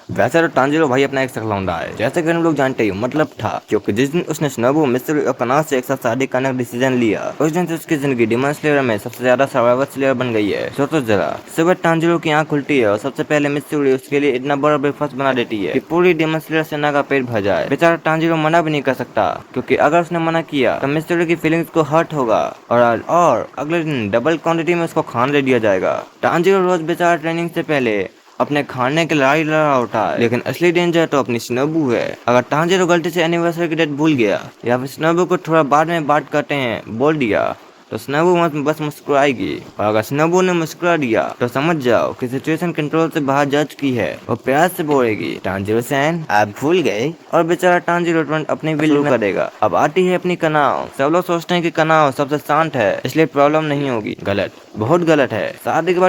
वैसे तो टांजिरो भाई अपना एक लौंडा है, जैसे कि हम लोग जानते ही मतलब था, क्योंकि जिस दिन उसने शिनोबु, मित्सुरुई और कनाओ से एक साथ शादी करने का डिसीजन लिया, उस दिन से उसकी जिंदगी डिमन स्लेयर में सबसे ज्यादा सर्वाइवर स्लेयर बन गई है। सोचो जरा, सुबह टांजिरो की आंख खुलती है और सबसे पहले मित्सुरुई उसके लिए इतना बड़ा ब्रेकफास्ट बना देती है कि पूरी डिमन स्लेयर सेना का पेट भर जाए। बेचारा टांजिरो मना भी नहीं कर सकता, क्योंकि अगर उसने मना किया तो मित्सुरुई की फीलिंग्स को हर्ट होगा और अगले दिन डबल क्वांटिटी में उसको खाना दे दिया जाएगा। टांजिरो रोज बेचारा ट्रेनिंग से पहले अपने खाने के लड़ाई लड़ा होता है, लेकिन असली डेंजर तो अपनी शिनोबु है। अगर टांजिरो गलती से एनिवर्सरी की डेट भूल गया या फिर शिनोबु को थोड़ा बाद में बात करते हैं बोल दिया तो शिनोबु बस मुस्कुराएगी, और अगर शिनोबु ने मुस्कुरा दिया तो समझ जाओ कि सिचुएशन कंट्रोल से बाहर जा चुकी है। वो प्यार से बोलेगी, टांजिरो सैन आप भूल गए, और बेचारा टांजिरो तुरंत अपनी विल करेगा। अब आती है अपनी कनाओ। सब लोग सोचते हैं कि कनाओ सबसे शांत है, इसलिए प्रॉब्लम नहीं होगी। गलत, बहुत गलत है। शादी के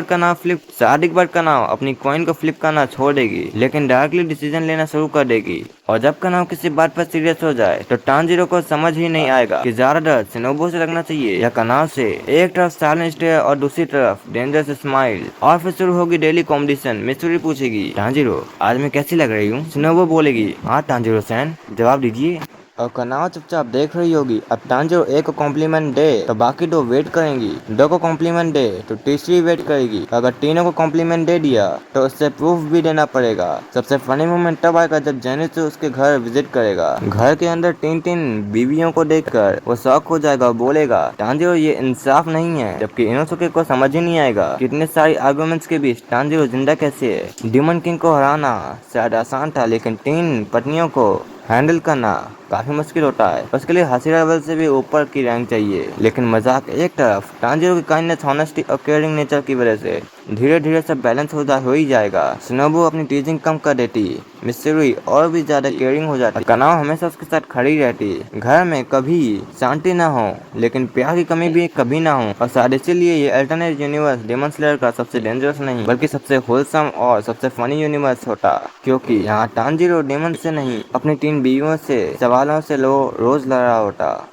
बाद कनाओ अपनी कॉइन को फ्लिप करना छोड़ देगी, लेकिन डायरेक्टली डिसीजन लेना शुरू कर देगी। और जब कनाओ किसी बात पर सीरियस हो जाए तो टांजिरो को समझ ही नहीं आएगा कि ज्यादा डर शिनोबु से लगना चाहिए या कनाओ से। एक तरफ साइलेंट स्टेयर और दूसरी तरफ डेंजरस स्माइल, और फिर शुरू होगी डेली कॉम्पिटिशन। मित्सुरुई पूछेगी, टांजिरो आज मैं कैसी लग रही हूँ? शिनोबु बोलेगी, हाँ टांजिरो सैन जवाब दीजिए। और कनाओ चुपचाप देख रही होगी। अब टांजिरो एक को कॉम्प्लीमेंट दे तो बाकी दो वेट करेंगी, दो को कॉम्प्लीमेंट दे तो तीसरी वेट करेगी। अगर तीनों को कॉम्प्लीमेंट दे दिया तो उससे प्रूफ भी देना पड़ेगा। सबसे फनी मोमेंट तब आएगा जब जेनित्सु उसके घर विजिट करेगा। घर के अंदर तीन तीन बीवियों को देखकर वो शॉक हो जाएगा और बोलेगा, टांजिरो ये इंसाफ नहीं है। जबकि इनोसुके को समझ ही नहीं आएगा कि इतने सारी आर्गुमेंट्स के बीच टांजिरो जिंदा कैसे है। डिमन किंग को हराना शायद आसान था, लेकिन तीन पत्नियों को हैंडल करना काफी मुश्किल होता है। उसके लिए हाशिरा लेवल से भी ऊपर की रैंक चाहिए। लेकिन मजाक एक तरफ, टांजिरो की काइंडनेस, ऑनेस्टी और केयरिंग नेचर की वजह से धीरे धीरे सब बैलेंस हो ही जाएगा। शिनोबु अपनी टीजिंग कम कर देती, मित्सुरुई और भी ज्यादा केयरिंग हो जाती, कनाओ हमेशा उसके साथ खड़ी रहती। घर में कभी शांति ना हो, लेकिन प्यार की कमी भी कभी ना हो। और शायद इसीलिए ये अल्टरनेट यूनिवर्स डेमन स्लेयर का सबसे डेंजरस नहीं बल्कि सबसे होलसम और सबसे फनी यूनिवर्स होता, क्योंकि यहाँ टांजिरो डेमन से नहीं अपनी तीन बीवियों से, सवालों से लो रोज लड़ा होता।